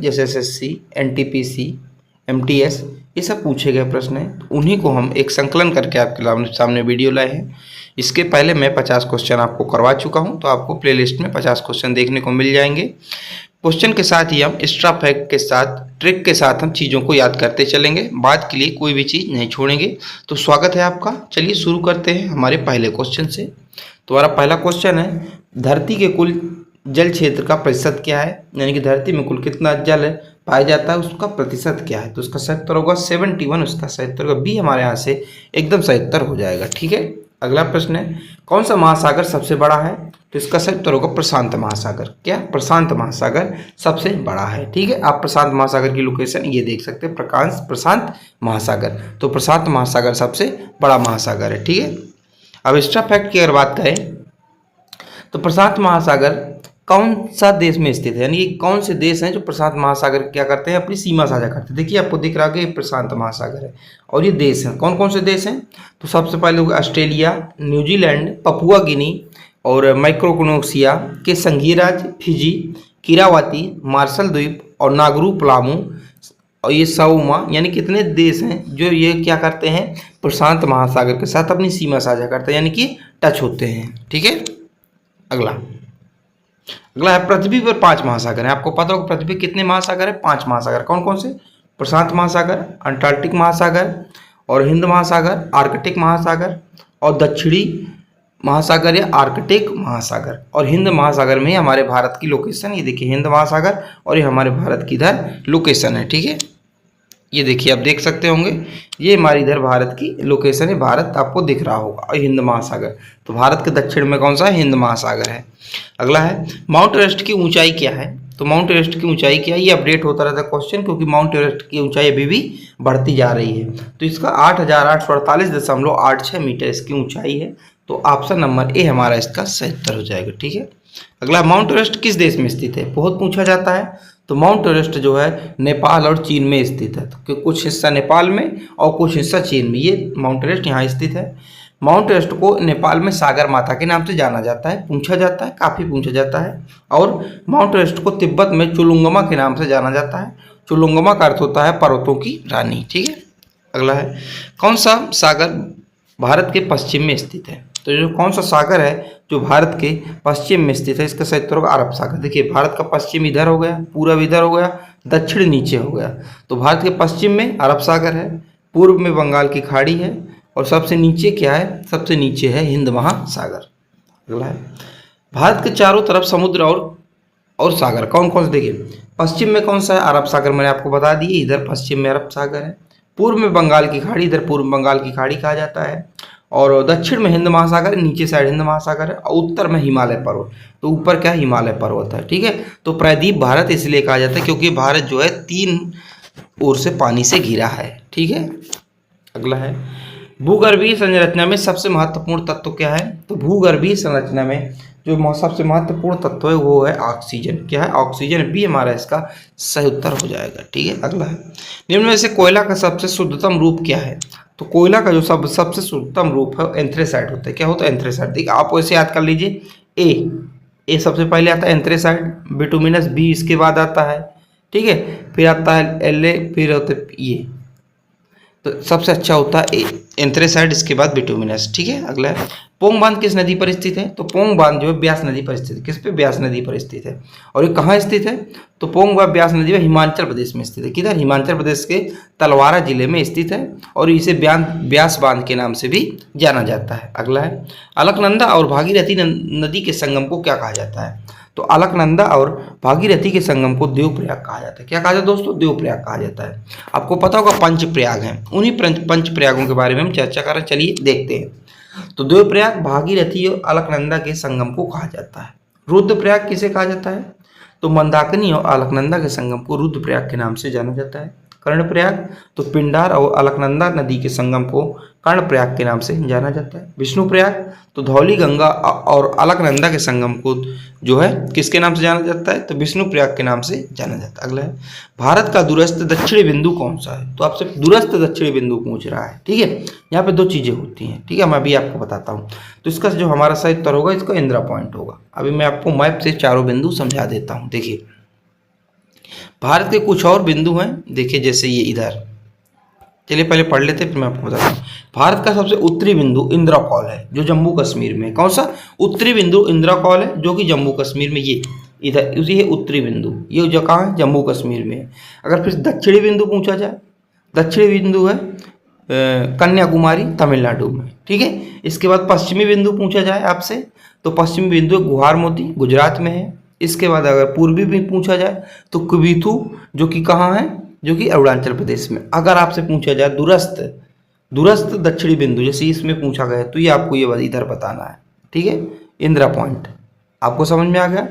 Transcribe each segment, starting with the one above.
जैसे SSC, NTPC, MTS, ये सब पूछे गए प्रश्न हैं। तो उन्हीं को हम एक संकलन करके आपके सामने वीडियो लाए हैं। इसके पहले मैं 50 क्वेश्चन आपको करवा चुका हूं, तो आपको प्लेलिस्ट में 50 क्वेश्चन देखने को मिल जाएंगे। क्वेश्चन के साथ ही हम एक्स्ट्रा फैक्ट के साथ, ट्रिक के साथ हम चीज़ों को याद करते चलेंगे, बाद के लिए कोई भी चीज़ नहीं छोड़ेंगे। तो स्वागत है आपका। चलिए शुरू करते हैं हमारे पहले क्वेश्चन से। तो हमारा पहला क्वेश्चन है, धरती के कुल जल क्षेत्र का प्रतिशत क्या है, यानी कि धरती में कुल कितना जल पाया जाता है, उसका प्रतिशत क्या है। तो उसका सही उत्तर होगा 71, उसका सही उत्तर होगा बी, हमारे यहाँ से एकदम सही उत्तर हो जाएगा। ठीक है, अगला प्रश्न है, कौन सा महासागर सबसे बड़ा है। तो इसका सही उत्तर होगा प्रशांत महासागर। क्या, प्रशांत महासागर सबसे बड़ा है। ठीक है, आप प्रशांत महासागर की लोकेशन ये देख सकते हैं, प्रशांत महासागर। तो प्रशांत महासागर सबसे बड़ा महासागर है। ठीक है, अब एक्स्ट्रा फैक्ट की अगर बात करें तो प्रशांत महासागर कौन सा देश में स्थित है, यानी कि कौन से देश हैं जो प्रशांत महासागर क्या करते हैं, अपनी सीमा साझा करते हैं। देखिए आपको दिख रहा है कि प्रशांत महासागर है और ये देश हैं, कौन कौन से देश हैं। तो सबसे पहले होगा ऑस्ट्रेलिया, न्यूजीलैंड, पपुआ गिनी और माइक्रोनेशिया के संघीय राज्य फिजी, किरावती, मार्शल द्वीप और नागरू पलामू और ये साउमा, यानी कितने देश हैं जो ये क्या करते हैं, प्रशांत महासागर के साथ अपनी सीमा साझा करते हैं, यानी कि टच होते हैं। ठीक है, अगला है, पृथ्वी पर 5 महासागर हैं। आपको पता होगा पृथ्वी कितने महासागर है, 5 महासागर। कौन कौन से, प्रशांत महासागर, अंटार्कटिक महासागर और हिंद महासागर, आर्कटिक महासागर और दक्षिणी महासागर या आर्कटिक महासागर। और हिंद महासागर में हमारे भारत की लोकेशन, ये देखिए हिंद महासागर, और ये हमारे भारत की इधर लोकेशन है। ठीक है, ये देखिए आप देख सकते होंगे, ये हमारी इधर भारत की लोकेशन है, भारत आपको दिख रहा होगा, और हिंद महासागर। तो भारत के दक्षिण में कौन सा है, हिंद महासागर है। अगला है, माउंट एवरेस्ट की ऊंचाई क्या है। तो माउंट एवरेस्ट की ऊंचाई क्या है, ये अपडेट होता रहता है क्वेश्चन, क्योंकि माउंट एवरेस्ट की ऊंचाई अभी भी बढ़ती जा रही है। तो इसका 8848.86 मीटर इसकी ऊंचाई है। तो ऑप्शन नंबर ए हमारा इसका सही उत्तर हो जाएगा। ठीक है, अगला, माउंट एवरेस्ट किस देश में स्थित है, बहुत पूछा जाता है। तो माउंट एवरेस्ट जो है नेपाल और चीन में स्थित है। तो कुछ हिस्सा नेपाल में और कुछ हिस्सा चीन में, ये माउंट एवरेस्ट यहाँ स्थित है। माउंट एवरेस्ट को नेपाल में सागर माता के नाम से जाना जाता है, पूछा जाता है, काफ़ी पूछा जाता है। और माउंट एवरेस्ट को तिब्बत में चुलुंगमा के नाम से जाना जाता है। चुलुंगमा का अर्थ होता है पर्वतों की रानी। ठीक है, अगला है, कौन सा सागर भारत के पश्चिम में स्थित है। तो जो कौन सा सागर है जो भारत के पश्चिम में स्थित है, इसका सही उत्तर होगा अरब सागर। देखिए भारत का पश्चिम इधर हो गया, पूर्व इधर हो गया, दक्षिण नीचे हो गया। तो भारत के पश्चिम में अरब सागर है, पूर्व में बंगाल की खाड़ी है, और सबसे नीचे क्या है, सबसे नीचे है हिंद महासागर। अगला है, भारत के चारों तरफ समुद्र और सागर कौन कौन से। देखिए पश्चिम में कौन सा है, अरब सागर, मैंने आपको बता दिए, इधर पश्चिम में अरब सागर है। पूर्व में बंगाल की खाड़ी, इधर पूर्व बंगाल की खाड़ी कहा जाता है। और दक्षिण में हिंद महासागर, नीचे साइड हिंद महासागर है। और उत्तर में हिमालय पर्वत, तो ऊपर क्या, हिमालय पर्वत है। ठीक है, तो प्रायद्वीप भारत इसलिए कहा जाता है क्योंकि भारत जो है 3 ओर से पानी से घिरा है। ठीक है, अगला है, भूगर्भीय संरचना में सबसे महत्वपूर्ण तत्व क्या है। तो भूगर्भीय संरचना में जो सबसे महत्वपूर्ण तत्व है वो है ऑक्सीजन। क्या है, ऑक्सीजन, भी हमारा इसका सही उत्तर हो जाएगा। ठीक है, अगला है, निम्न में से कोयला का सबसे शुद्धतम रूप क्या है। तो कोयला का जो सबसे शुद्धतम रूप है एंथ्रेसाइट होता है। क्या होता है, एंथ्रेसाइट। देखिए आप वैसे याद कर लीजिए, ए सबसे पहले आता है एंथ्रेसाइट, बिटुमिनस बी इसके बाद आता है। ठीक है, फिर आता है एल, फिर होता है ये, तो सबसे अच्छा होता है एंथ्रेसाइट, इसके बाद बिटुमिनस। ठीक है, अगला है, पोंग बांध किस नदी पर स्थित है। तो पोंग बांध जो है ब्यास नदी पर स्थित है। किस पे, ब्यास नदी पर स्थित है। और ये कहाँ स्थित है, तो पोंग व ब्यास नदी में हिमाचल प्रदेश में स्थित है। किधर, हिमाचल प्रदेश के तलवारा जिले में स्थित है, और इसे ब्यास बांध के नाम से भी जाना जाता है। अगला है, अलकनंदा और भागीरथी नदी के संगम को क्या कहा जाता है। तो अलकनंदा और भागीरथी के संगम को देवप्रयाग कहा जाता है। क्या कहा जाता है दोस्तों, देवप्रयाग कहा जाता है। आपको पता होगा पंचप्रयाग हैं, उन्हीं पंचप्रयागों के बारे में हम चर्चा कर रहे हैं। चलिए देखते हैं। तो देवप्रयाग, भागीरथी और अलकनंदा के संगम को कहा जाता है। रुद्रप्रयाग किसे कहा जाता है, तो मंदाकिनी और अलकनंदा के संगम को रुद्रप्रयाग के नाम से जाना जाता है। कर्णप्रयाग, तो पिंडार और अलकनंदा नदी के संगम को कर्णप्रयाग के नाम से जाना जाता है। विष्णुप्रयाग, तो धौली गंगा और अलकनंदा के संगम को जो है किसके नाम से जाना जाता है, तो विष्णुप्रयाग के नाम से जाना जाता है। अगला है, भारत का दूरस्थ दक्षिणी बिंदु कौन सा है। तो आपसे दूरस्थ दक्षिणी बिंदु पूछ रहा है। ठीक है, यहाँ पे 2 चीजें होती हैं। ठीक है, मैं अभी आपको बताता हूँ। तो इसका जो हमारा सही उत्तर होगा, इसका इंदिरा पॉइंट होगा। अभी मैं आपको मैप से चारों बिंदु समझा देता हूँ। देखिए भारत के कुछ और बिंदु हैं, देखिए जैसे ये इधर, चलिए पहले पढ़ लेते फिर मैं आपको बताता हूँ। भारत का सबसे उत्तरी बिंदु इंदिरा कॉल है जो जम्मू कश्मीर में। कौन सा उत्तरी बिंदु? इंदिरा कॉल है जो कि जम्मू कश्मीर में, ये इधर उसी है उत्तरी बिंदु, ये जो कहाँ है? जम्मू कश्मीर में है। अगर फिर दक्षिणी बिंदु पूछा जाए, दक्षिणी बिंदु है कन्याकुमारी तमिलनाडु में, ठीक है। इसके बाद पश्चिमी बिंदु पूछा जाए आपसे तो पश्चिमी बिंदु गुवाहाटी गुजरात में है। इसके बाद अगर पूर्वी भी पूछा जाए तो कुबिथु जो कि कहाँ है? जो कि अरुणाचल प्रदेश में। अगर आपसे पूछा जाए दूरस्थ दूरस्थ दक्षिणी बिंदु जैसे इसमें पूछा गया तो ये आपको ये इधर बताना है, ठीक है। इंदिरा पॉइंट आपको समझ में आ गया?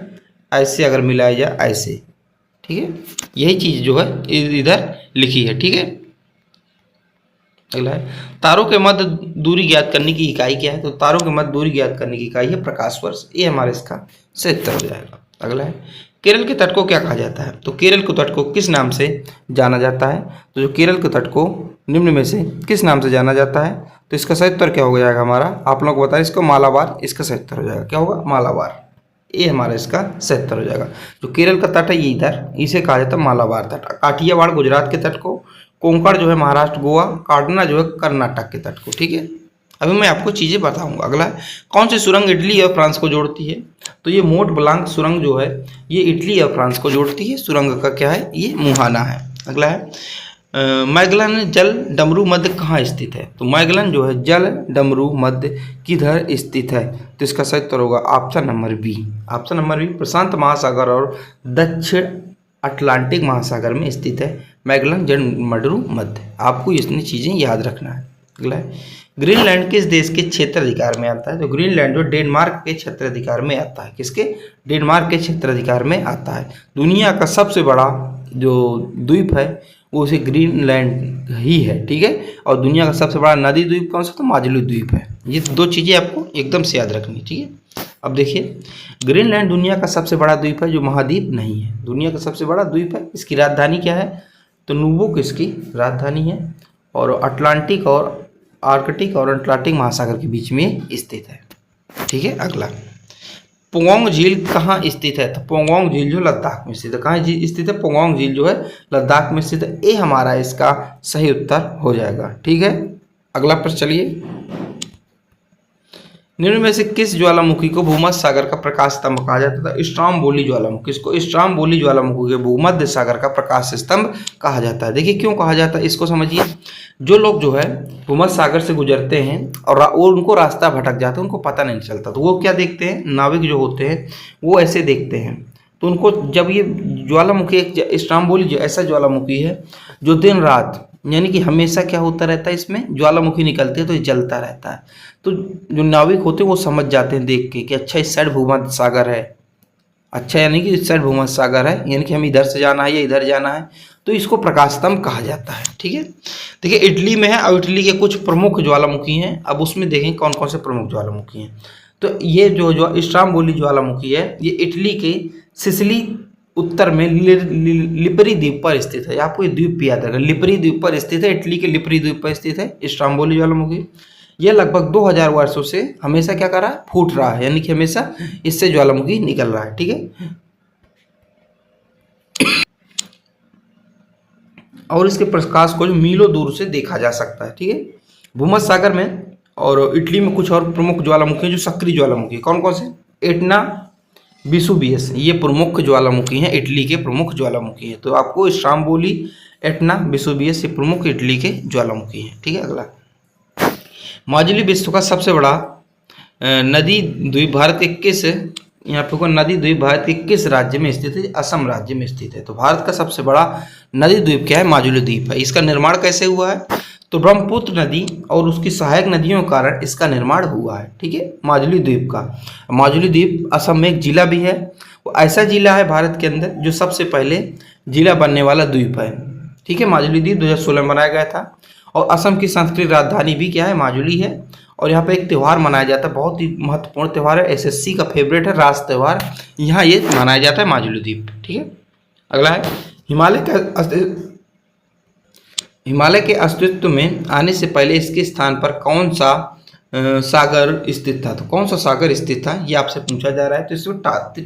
ऐसे अगर मिलाया जाए ऐसे, ठीक है, यही चीज़ जो है इधर लिखी है, ठीक है। अगला है तारों के मध्य दूरी ज्ञात करने की इकाई क्या है? तो तारों के मध्य दूरी ज्ञात करने की इकाई है प्रकाश वर्ष, ये हमारे इसका सही उत्तर हो जाएगा। अगला है केरल के तट को क्या कहा जाता है? तो केरल के तट को किस नाम से जाना जाता है? तो जो केरल के तट को निम्न में से किस नाम से जाना जाता है? तो इसका सही उत्तर क्या हो जाएगा हमारा? आप लोग को बता इसको मालाबार, इसका सही उत्तर हो जाएगा। क्या होगा? मालाबार, ये हमारा इसका सही उत्तर हो जाएगा। जो केरल का तट है ये इधर, इसे कहा जाता है मालाबार तट। काठियावाड़ गुजरात के तट को, कोंकण जो है महाराष्ट्र गोवा, काटना जो है कर्नाटक के तट को, ठीक है। अभी मैं आपको चीज़ें बताऊंगा। अगला है कौन सी सुरंग इटली और फ्रांस को जोड़ती है? तो ये मोंट ब्लांक सुरंग जो है ये इटली और फ्रांस को जोड़ती है। सुरंग का क्या है? ये मुहाना है। अगला है मैगलन जल डमरू मध्य कहाँ स्थित है? तो मैगलन जो है जल डमरू मध्य किधर स्थित है? तो इसका सही उत्तर होगा option number B. Option number B प्रशांत महासागर और दक्षिण अटलांटिक महासागर में स्थित है मैगलन जल डमरू मध्य। आपको इतनी चीज़ें याद रखना है। अगला है ग्रीनलैंड किस देश के क्षेत्राधिकार में आता है? तो ग्रीनलैंड जो डेनमार्क के क्षेत्राधिकार में आता है। किसके? डेनमार्क के क्षेत्राधिकार में आता है। दुनिया का सबसे बड़ा जो द्वीप है वो उसे ग्रीनलैंड ही है, ठीक है। और दुनिया का सबसे बड़ा नदी द्वीप कौन सा? तो माजुली द्वीप है। ये दो चीज़ें आपको एकदम से याद रखनी, ठीक है। अब देखिए ग्रीनलैंड दुनिया का सबसे बड़ा द्वीप है जो महाद्वीप नहीं है, दुनिया का सबसे बड़ा द्वीप है। इसकी राजधानी क्या है? तो नुवुक इसकी राजधानी है और अटलांटिक और आर्कटिक और अटलांटिक महासागर के बीच में स्थित है, ठीक है। अगला पोंगोंग झील कहाँ स्थित है? तो पोंगोंग झील जो लद्दाख में स्थित है। कहाँ स्थित है? पोंगोंग झील जो है लद्दाख में स्थित है। ये हमारा इसका सही उत्तर हो जाएगा, ठीक है। अगला प्रश्न चलिए, निम्न में से किस ज्वालामुखी को भूमध्य सागर का प्रकाश स्तंभ कहा जाता है? स्ट्रोम्बोली ज्वालामुखी। इसको स्ट्रोम्बोली ज्वालामुखी के भूमध्य सागर का प्रकाश स्तंभ कहा जाता है। देखिए क्यों कहा जाता है इसको समझिए। जो लोग जो है भूमध्य सागर से गुजरते हैं और वो उनको रास्ता भटक जाता है, उनको पता नहीं चलता, तो वो क्या देखते हैं? नाविक जो होते हैं वो ऐसे देखते हैं, तो उनको जब ये ज्वालामुखी एक स्ट्रोम्बोली ऐसा ज्वालामुखी है जो दिन रात यानी कि हमेशा क्या होता रहता है, इसमें ज्वालामुखी निकलती है तो ये जलता रहता है। तो जो नाविक होते हैं वो समझ जाते हैं देख के कि अच्छा इस साइड भूमध्य सागर है, अच्छा यानी कि इस साइड भूमध्य सागर है, यानी कि हम इधर से जाना है या इधर जाना है, तो इसको प्रकाश स्तंभ कहा जाता है, ठीक है। देखिए इटली में है और इटली के कुछ प्रमुख ज्वालामुखी हैं। अब उसमें देखें कौन कौन से प्रमुख ज्वालामुखी हैं। तो ये जो स्ट्रोम्बोली ज्वालामुखी है ये इटली के सिसिली उत्तर में लिपरी द्वीप पर स्थित है। आपको ये द्वीप भी याद रखना, लिपरी द्वीप पर स्थित है, इटली के लिपरी द्वीप पर स्थित है स्ट्रोम्बोली ज्वालामुखी। यह लगभग 2000 वर्षों से हमेशा क्या कर रहा है? फूट रहा है, यानी कि हमेशा इससे ज्वालामुखी निकल रहा है, ठीक है। और इसके प्रकाश को जो मीलों दूर से देखा जा सकता है, ठीक है। भूमध्य सागर में और इटली में कुछ और प्रमुख ज्वालामुखी हैं जो सक्रिय ज्वालामुखी। कौन कौन से? एटना, विसुवियस, ये प्रमुख ज्वालामुखी हैं, इटली के प्रमुख ज्वालामुखी हैं। तो आपको स्ट्रोम्बोली, एटना, विसुवियस ये प्रमुख इटली के ज्वालामुखी हैं, ठीक है। अगला माजुली विश्व का सबसे बड़ा नदी द्वीप भारत के किस, यहाँ पे नदी द्वीप भारत के किस राज्य में स्थित है? असम राज्य में स्थित है। तो भारत का सबसे बड़ा नदी द्वीप क्या है? माजुली द्वीप है। इसका निर्माण कैसे हुआ है? तो ब्रह्मपुत्र नदी और उसकी सहायक नदियों के कारण इसका निर्माण हुआ है, ठीक है। माजुली द्वीप का, माजुली द्वीप असम में एक जिला भी है, वो ऐसा जिला है भारत के अंदर जो सबसे पहले जिला बनने वाला द्वीप है, ठीक है। माजुली द्वीप 2016 में बनाया गया था और असम की सांस्कृतिक राजधानी भी क्या है? माजुली है। और यहाँ पे एक त्यौहार मनाया जाता है, बहुत ही महत्वपूर्ण त्यौहार है, एसएससी का फेवरेट है, राष्ट्र त्यौहार यहाँ ये मनाया जाता है माजुली द्वीप, ठीक है। अगला है हिमालय के अस्तित्व में आने से पहले इसके स्थान पर कौन सा सागर स्थित था। तो कौन सा सागर स्थित था ये आपसे पूछा जा रहा है। तो इसमें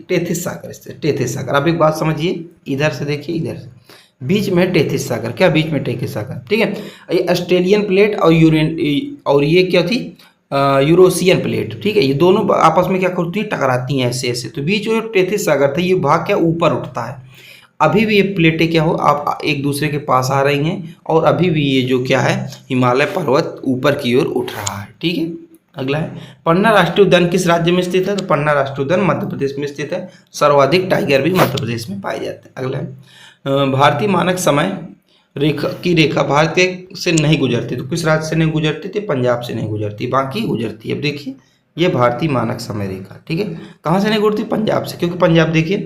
टेथिस सागर स्थित, टेथिस सागर। आप एक बात समझिए, इधर से देखिए, इधर से बीच में है टेथिस सागर। क्या बीच में टेथिस सागर, ठीक है। ये ऑस्ट्रेलियन प्लेट और ये क्या थी, यूरोसियन प्लेट, ठीक है। ये दोनों आपस में क्या करती है, टकराती हैं ऐसे ऐसे। तो बीच में टेथिस सागर था, ये भाग क्या ऊपर उठता है। अभी भी ये प्लेटें क्या हो, आप एक दूसरे के पास आ रही हैं और अभी भी ये जो क्या है, हिमालय पर्वत ऊपर की ओर उठ रहा है, ठीक है। अगला है, पन्ना राष्ट्रीय उद्यान किस राज्य में स्थित है। तो पन्ना राष्ट्रीय उद्यान मध्य प्रदेश में स्थित है। सर्वाधिक टाइगर भी मध्य प्रदेश में पाए जाते हैं। अगला है, भारतीय मानक समय रेखा भारत के से नहीं गुजरती। तो किस राज्य से नहीं गुजरती थी, पंजाब से नहीं गुजरती, बाकी गुजरती है। अब देखिए ये भारतीय मानक समय रेखा, ठीक है, कहाँ से नहीं गुजरती, पंजाब से, क्योंकि पंजाब देखिए,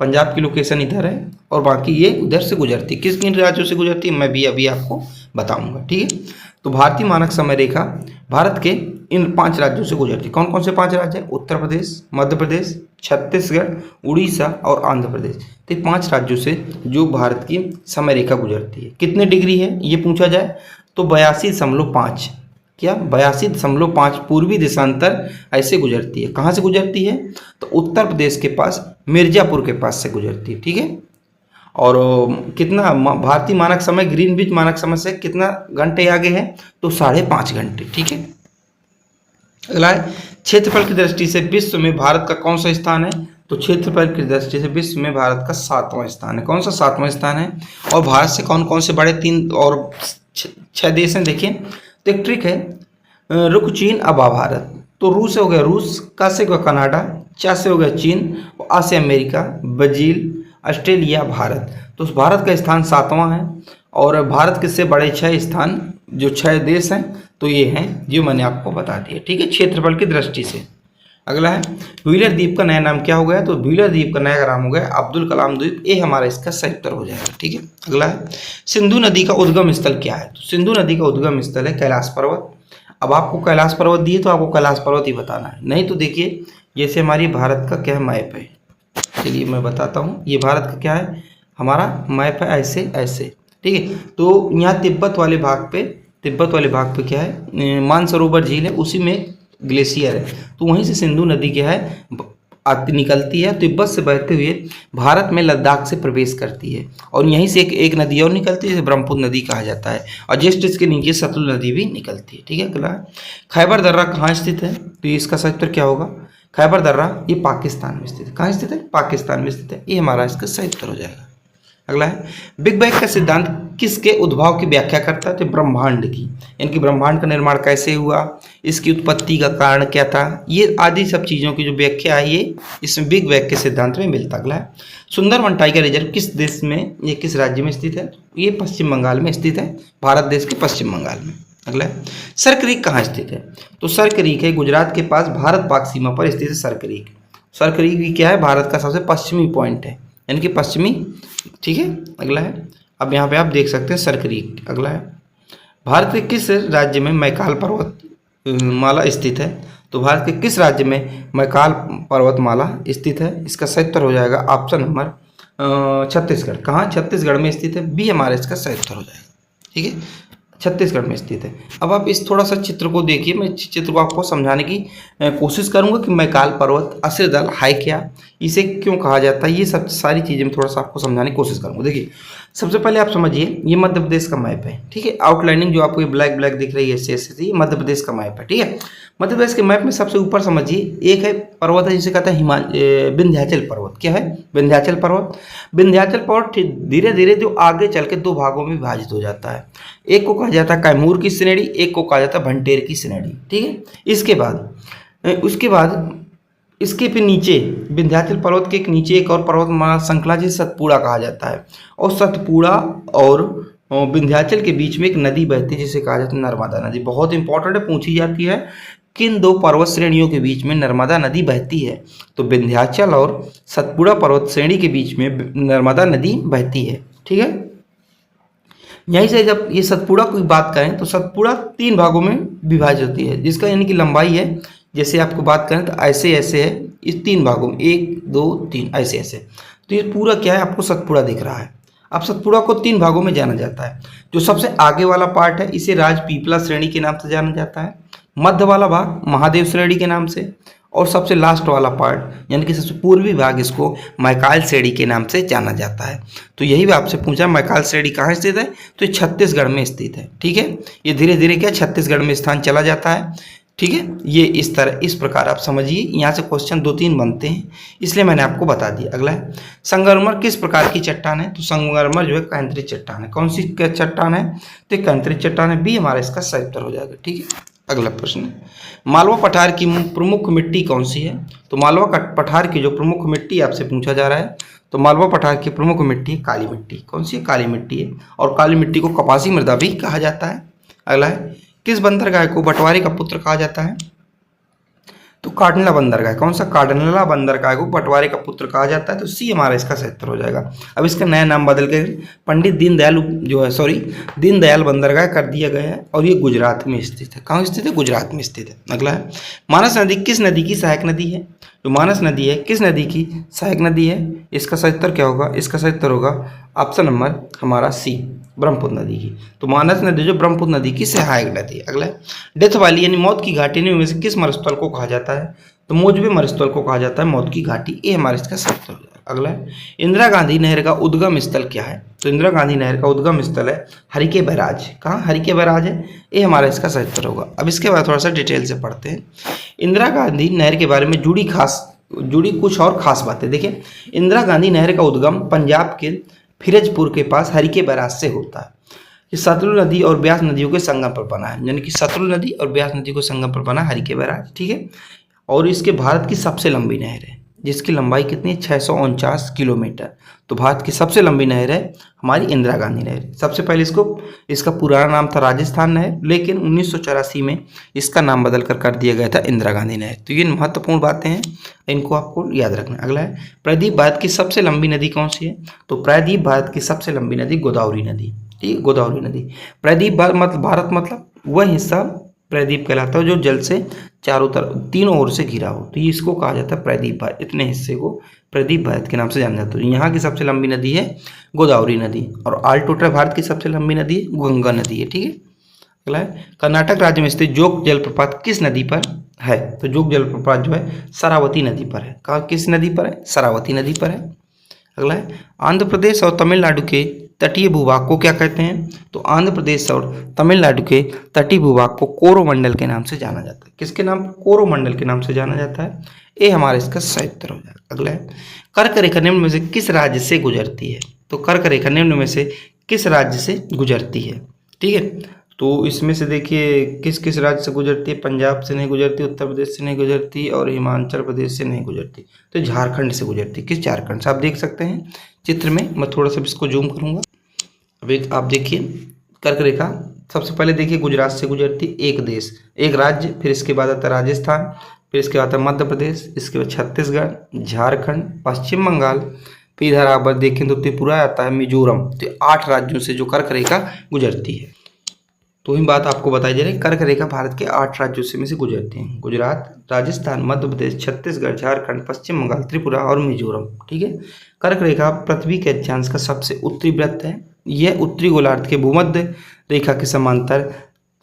पंजाब की लोकेशन इधर है और बाकी ये उधर से गुजरती। किस किन राज्यों से गुजरती है मैं भी अभी आपको बताऊंगा, ठीक है। तो भारतीय मानक समय रेखा भारत के इन 5 राज्यों से गुजरती। कौन कौन से 5 राज्य हैं, उत्तर प्रदेश, मध्य प्रदेश, छत्तीसगढ़, उड़ीसा और आंध्र प्रदेश। तो 5 राज्यों से जो भारत की समय रेखा गुजरती है। कितने डिग्री है ये पूछा जाए तो 82.5, क्या 82.5 पूर्वी देशांतर ऐसे गुजरती है। कहाँ से गुजरती है, तो उत्तर प्रदेश के पास मिर्जापुर के पास से गुजरती है, ठीक है। और कितना भारतीय मानक समय ग्रीनविच मानक समय से कितना घंटे आगे है, तो 5.5 घंटे, ठीक है। अगला है, क्षेत्रफल की दृष्टि से विश्व में भारत का कौन सा स्थान है। तो क्षेत्रफल की दृष्टि से विश्व में भारत का 7वां स्थान है। कौन सा 7वां स्थान है, और भारत से कौन कौन से बड़े 3 और 6 देश हैं देखिए। तो एक ट्रिक है, रुक चीन अब आ भारत। तो रूस से हो गया रूस, का से हो गया कनाडा, चा से हो गया चीन, आ से अमेरिका, ब्राजील, ऑस्ट्रेलिया, भारत। तो भारत का स्थान 7वां है और भारत के से बड़े 6 स्थान जो 6 देश हैं तो ये हैं जो मैंने आपको बता दिया, ठीक है, क्षेत्रफल की दृष्टि से। अगला है, व्हीलर द्वीप का नया नाम क्या हो गया। तो व्हीलर द्वीप का नया नाम हो गया अब्दुल कलाम द्वीप। ये हमारा इसका सही उत्तर हो जाएगा, ठीक है। अगला है, सिंधु नदी का उद्गम स्थल क्या है। तो सिंधु नदी का उद्गम स्थल है कैलाश पर्वत। अब आपको कैलाश पर्वत दिए तो आपको कैलाश पर्वत ही बताना है, नहीं तो देखिए जैसे हमारी भारत का क्या मैप है, चलिए मैं बताता हूँ। ये भारत का क्या है, हमारा मैप है ऐसे ऐसे, ठीक है। तो यहाँ तिब्बत वाले भाग पे क्या है, मानसरोवर झील है, उसी में ग्लेशियर है। तो वहीं से सिंधु नदी क्या है निकलती है, तिब्बत से बहते हुए भारत में लद्दाख से प्रवेश करती है और यहीं से एक नदी और निकलती है जिसे ब्रह्मपुत्र नदी कहा जाता है और जस्ट इसके नीचे सतलुज नदी भी निकलती है, ठीक है। अगला, खैबर दर्रा कहाँ स्थित है। तो इसका सही उत्तर क्या होगा, खैबर दर्रा ये पाकिस्तान में स्थित है। कहाँ स्थित है, पाकिस्तान में स्थित है। ये हमारा इसका सही उत्तर हो जाएगा। अगला है, बिग बैंग का सिद्धांत किसके उद्भव की व्याख्या करता है। तो ब्रह्मांड की, यानी कि ब्रह्मांड का निर्माण कैसे हुआ, इसकी उत्पत्ति का कारण क्या था, ये आदि सब चीज़ों की जो व्याख्या है ये इसमें बिग बैंग के सिद्धांत में मिलता। अगला है, सुंदरवन टाइगर रिजर्व किस देश में, ये किस राज्य में स्थित है। ये पश्चिम बंगाल में स्थित है, भारत देश के पश्चिम बंगाल में। अगला है, सर्करीक कहाँ स्थित है। तो सर्करीक है गुजरात के पास भारत पाक सीमा पर स्थित है सर्करीक। सर्करीक भी क्या है, भारत का सबसे पश्चिमी पॉइंट है, यानी कि पश्चिमी, ठीक है। अगला है, अब यहाँ पे आप देख सकते हैं सर्करीक। अगला है, भारत के किस राज्य में मैकाल पर्वत माला स्थित है। तो भारत के किस राज्य में मैकाल पर्वतमाला स्थित है। इसका सही उत्तर हो जाएगा ऑप्शन नंबर छत्तीसगढ़। कहाँ, छत्तीसगढ़ में स्थित है, बी हमारा इसका सही उत्तर हो जाएगा, ठीक है, छत्तीसगढ़ में स्थित है। अब आप इस थोड़ा सा चित्र को देखिए, मैं चित्र को आपको समझाने की कोशिश करूंगा कि मैकाल पर्वत असर दल है क्या, इसे क्यों कहा जाता है, ये सब सारी चीज़ें मैं थोड़ा सा आपको समझाने की कोशिश करूंगा। देखिए सबसे पहले आप समझिए, ये मध्य प्रदेश का मैप है, ठीक है। आउटलाइनिंग जो आपको ये ब्लैक ब्लैक दिख रही है ऐसे ये मध्य प्रदेश का मैप है, ठीक है। मध्य प्रदेश के मैप में सबसे ऊपर समझिए एक है पर्वत है जिसे कहता है विंध्याचल पर्वत। क्या है, विंध्याचल पर्वत। विंध्याचल पर्वत धीरे धीरे जो आगे चल के 2 भागों में विभाजित हो जाता है। एक को कहा जाता है कैमूर की श्रेणी, एक को कहा जाता है भंटेर की श्रेणी, ठीक है। उसके बाद इसके फिर नीचे विंध्याचल पर्वत के नीचे एक और पर्वतमाला श्रृंखला जिसे सतपुड़ा कहा जाता है और सतपुड़ा और विंध्याचल के बीच में एक नदी बहती है जिसे कहा जाता है नर्मदा नदी। बहुत इंपॉर्टेंट है, पूछी जाती है किन 2 पर्वत श्रेणियों के बीच में नर्मदा नदी बहती है। तो विंध्याचल और सतपुड़ा पर्वत श्रेणी के बीच में नर्मदा नदी बहती है, ठीक है। यहीं से जब ये सतपुड़ा की बात करें तो सतपुड़ा 3 भागों में विभाजित होती है, जिसका यानी कि लंबाई है, जैसे आपको बात करें तो ऐसे ऐसे है, इस 3 भागों में 1 2 3 ऐसे ऐसे। तो ये पूरा क्या है, आपको सतपुड़ा दिख रहा है। अब सतपुड़ा को 3 भागों में जाना जाता है। जो सबसे आगे वाला पार्ट है इसे राजपीपला श्रेणी के नाम से जाना जाता है, मध्य वाला भाग महादेव श्रेणी के नाम से, और सबसे लास्ट वाला पार्ट यानी कि सबसे पूर्वी भाग इसको मैकाल श्रेणी के नाम से जाना जाता है। तो यही भी आपसे पूछा मैकाल श्रेणी कहाँ स्थित है, तो ये छत्तीसगढ़ में स्थित है। ठीक है, ये धीरे धीरे क्या छत्तीसगढ़ में स्थान चला जाता है। ठीक है, ये इस तरह इस प्रकार आप समझिए, यहाँ से क्वेश्चन 2-3 बनते हैं, इसलिए मैंने आपको बता दिया। अगला है संगमरमर किस प्रकार की चट्टान है, तो संगमरमर जो है कैंतरिक चट्टान है। कौन सी चट्टान है, तो कैंतरिक चट्टान है, बी हमारा इसका सही उत्तर हो जाएगा। ठीक है, अगला प्रश्न, मालवा पठार की प्रमुख मिट्टी कौन सी है, तो मालवा पठार की जो प्रमुख मिट्टी आपसे पूछा जा रहा है, तो मालवा पठार की प्रमुख मिट्टी काली मिट्टी। कौन सी है, काली मिट्टी है, और काली मिट्टी को कपासी मृदा भी कहा जाता है। अगला है किस बंदरगाह को बंटवारे का पुत्र कहा जाता है, तो काडनला बंदरगाह। कौन सा, काडनला बंदरगाह को बंटवारे का पुत्र कहा जाता है, तो सी हमारा इसका सही उत्तर हो जाएगा। अब इसका नया नाम बदल के पंडित दीनदयाल जो है दीनदयाल बंदरगाह कर दिया गया है, और ये गुजरात में स्थित है। कहाँ स्थित है, गुजरात में स्थित है। अगला है मानस नदी किस नदी की सहायक नदी है, जो मानस नदी है किस नदी की सहायक नदी है, इसका सही उत्तर क्या होगा, इसका सही उत्तर होगा ऑप्शन नंबर हमारा सी, ब्रह्मपुत्र नदी की। तो मानस नदी जो ब्रह्मपुत्र नदी की सहायक नदी है। अगला डेथ वैली यानी मौत की घाटी में से किस मरुस्थल को कहा जाता है, तो मोजबे मरुस्थल को कहा जाता है मौत की घाटी, ये हमारे इसका सही उत्तर हो जाएगा। अगला इंदिरा गांधी नहर का उद्गम स्थल क्या है, तो इंदिरा गांधी नहर का उद्गम स्थल है हरिके बैराज। कहाँ, हरिके बैराज है, ये हमारा इसका सही उत्तर होगा। अब इसके बाद थोड़ा सा डिटेल से पढ़ते हैं। इंदिरा गांधी नहर के बारे में जुड़ी कुछ और खास बातें देखिए। इंदिरा गांधी नहर का उद्गम पंजाब के फिरोजपुर के पास हरिके बैराज से होता है। ये सतलुज नदी और ब्यास नदियों के संगम पर बना है, यानी कि सतलुज नदी और ब्यास नदी को संगम पर बना हरिके बैराज। ठीक है, और इसके भारत की सबसे लंबी नहर है, जिसकी लंबाई कितनी है, 649 किलोमीटर। तो भारत की सबसे लंबी नहर है हमारी इंदिरा गांधी नहर। सबसे पहले इसका पुराना नाम था राजस्थान नहर, लेकिन 1984 में इसका नाम बदल कर दिया गया था इंदिरा गांधी नहर। तो ये महत्वपूर्ण बातें हैं, इनको आपको याद रखना। अगला है प्रायद्वीप भारत की सबसे लंबी नदी कौन सी है, तो प्रायद्वीप भारत की सबसे लंबी नदी गोदावरी नदी। ठीक है, गोदावरी नदी। प्रायद्वीप भारत मतलब वह हिस्सा प्रायद्वीप कहलाता है जो जल से चारों तरफ तीनों ओर से घिरा हो, तो ये इसको कहा जाता है प्रायद्वीप भारत। इतने हिस्से को प्रायद्वीप भारत के नाम से जाना जाता है। यहाँ की सबसे लंबी नदी है गोदावरी नदी, और ऑल टोटल भारत की सबसे लंबी नदी है गंगा नदी है। ठीक है, अगला है कर्नाटक राज्य में स्थित जोग जलप्रपात किस नदी पर है, तो जोग जलप्रपात जो है शरावती नदी पर है। कहाँ, किस नदी पर है, शरावती नदी पर है। अगला है आंध्र प्रदेश और तमिलनाडु के तटीय भूभाग को क्या कहते हैं, तो आंध्र प्रदेश और तमिलनाडु के तटीय भूभाग को कोरोमंडल के नाम से जाना जाता है। किसके नाम, कोरोमंडल के नाम से जाना जाता है। ये हमारे इसका सही उत्तर हो जाएगा। अगला है कर्क रेखा निम्न में से किस राज्य से गुजरती है, तो कर्क रेखा निम्न में से किस राज्य से गुजरती है। ठीक है, तो इसमें से देखिए किस किस राज्य से गुजरती है, पंजाब से नहीं गुजरती, उत्तर प्रदेश से नहीं गुजरती, और हिमाचल प्रदेश से नहीं गुजरती, तो झारखंड से गुजरती। किस, झारखंड से। आप देख सकते हैं चित्र में, मैं थोड़ा सा इसको जूम करूंगा। अब एक आप देखिए कर्क रेखा, सबसे पहले देखिए गुजरात से गुजरती, एक देश एक राज्य, फिर इसके बाद आता है राजस्थान, फिर इसके बाद आता है मध्य प्रदेश, इसके बाद छत्तीसगढ़, झारखंड, पश्चिम बंगाल, फिर इधर आप देखें तो त्रिपुरा आता है, मिजोरम। तो 8 राज्यों से जो कर्क रेखा गुजरती है। तो ही बात आपको बताई जा रही है, कर्क रेखा भारत के 8 राज्यों से में से गुजरती हैं, गुजरात, राजस्थान, मध्य प्रदेश, छत्तीसगढ़, झारखंड, पश्चिम बंगाल, त्रिपुरा और मिजोरम। ठीक है, कर्क रेखा पृथ्वी के अक्षांश का सबसे उत्तरी वृत्त है। यह उत्तरी गोलार्ध के भूमध्य रेखा के समांतर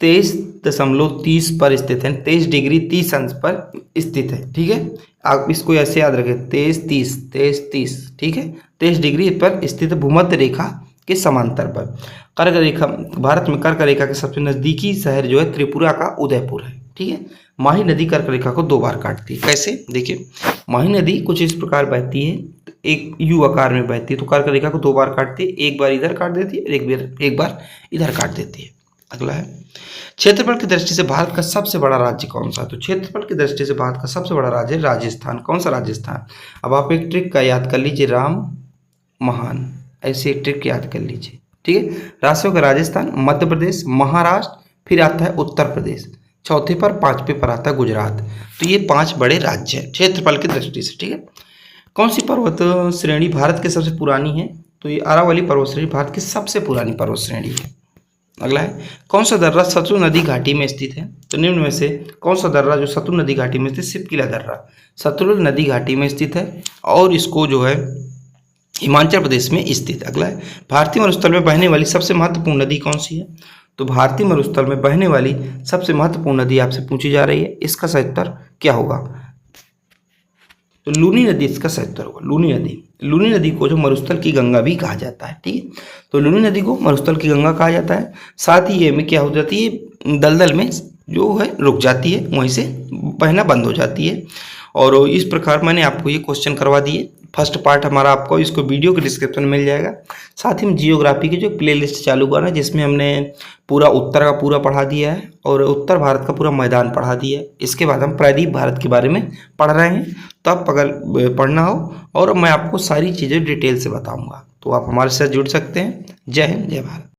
23.30 पर स्थित है, 23 डिग्री 30 अंश पर स्थित है। ठीक है, आप इसको ऐसे याद रखें, 23 ठीक है, 23 डिग्री पर स्थित भूमध्य रेखा के समांतर पर। कर्क रेखा, भारत में कर्क रेखा के सबसे नजदीकी शहर जो है त्रिपुरा का उदयपुर है। ठीक है, माही नदी कर्क रेखा को 2 बार काटती है। कैसे, देखिए माही नदी कुछ इस प्रकार बहती है, एक यू आकार में बहती है, तो कर्क रेखा को 2 बार काटती है, एक बार इधर काट देती है, एक बार इधर काट देती है। अगला है क्षेत्रफल की दृष्टि से भारत का सबसे बड़ा राज्य कौन सा है, तो क्षेत्रफल की दृष्टि से भारत का सबसे बड़ा राज्य है राजस्थान। कौन सा, राजस्थान। अब आप एक ट्रिक का याद कर लीजिए, राम महान, ऐसे एक ट्रिक याद कर लीजिए। ठीक है, राज्यों का राजस्थान, मध्य प्रदेश, महाराष्ट्र, फिर आता है उत्तर प्रदेश, चौथे पर 5वें पर आता है गुजरात। तो ये 5 बड़े राज्य हैं क्षेत्रफल की दृष्टि से। ठीक है, कौन सी पर्वत श्रेणी भारत की सबसे पुरानी है, तो ये अरावली पर्वत श्रेणी भारत की सबसे पुरानी पर्वत श्रेणी है। अगला है कौन सा दर्रा सतलुज नदी घाटी में स्थित है, तो निम्न में से कौन सा दर्रा जो सतलुज नदी घाटी में स्थित, सिपकिला दर्रा सतलुज नदी घाटी में स्थित है, और इसको जो है हिमाचल प्रदेश में स्थित। अगला है भारतीय मरुस्थल में बहने वाली सबसे महत्वपूर्ण नदी कौन सी है, तो भारतीय मरुस्थल में बहने वाली सबसे महत्वपूर्ण नदी आपसे पूछी जा रही है, इसका सही उत्तर क्या होगा? तो लूनी नदी इसका सही उत्तर होगा। लूनी नदी को जो मरुस्थल की गंगा भी कहा जाता है, ठीक है। तो लूनी नदी को मरुस्थल की गंगा कहा जाता है। साथ ही ये में क्या हो जाती है, दलदल में जो है रुक जाती है, वहीं से बहना बंद हो जाती है। और इस प्रकार मैंने आपको ये क्वेश्चन करवा दिए। फर्स्ट पार्ट हमारा आपको इसको वीडियो के डिस्क्रिप्शन में मिल जाएगा। साथ ही में जियोग्राफी की जो प्लेलिस्ट चालू करा है, जिसमें हमने पूरा उत्तर का पूरा पढ़ा दिया है और उत्तर भारत का पूरा मैदान पढ़ा दिया है। इसके बाद हम प्रायद्वीप भारत के बारे में पढ़ रहे हैं। तो आप अगर पढ़ना हो और मैं आपको सारी चीज़ें डिटेल से बताऊँगा, तो आप हमारे साथ जुड़ सकते हैं। जय हिंद, जय भारत।